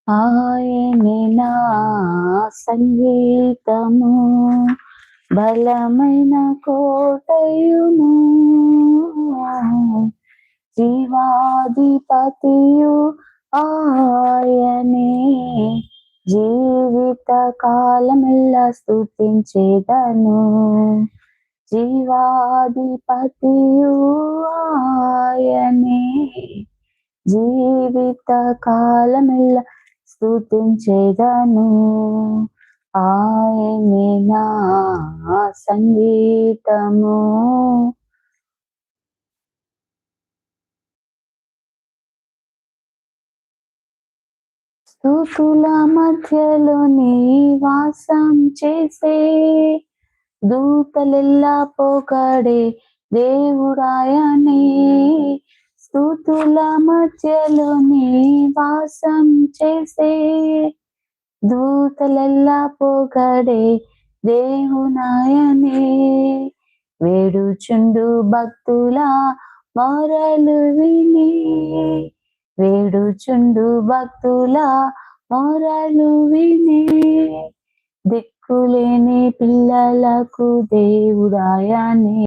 ఆయనే నా సంగీతము, బలమైన కోటయును, జీవాధిపతియు ఆయనే. జీవిత కాలమెల్లా స్తుతించేదను, జీవాధిపతియు ఆయనే. జీవిత కాలమెల్లా స్తుతించేదను, ఆయనే నా సంగీతము. స్తుతుల మధ్యలో నివాసం చేసే, దూతలెల్లా పొగడే దేవుడాయనే. స్తుతుల మధ్యలో నివాసం చేసే, దూతలెల్లా పొగడే దేవునాయనే. వేడుచుండు భక్తుల మొరలు విని, వేడుచుండు భక్తుల మొరలు విని, దిక్కులేని పిల్లలకు దేవుడాయనే.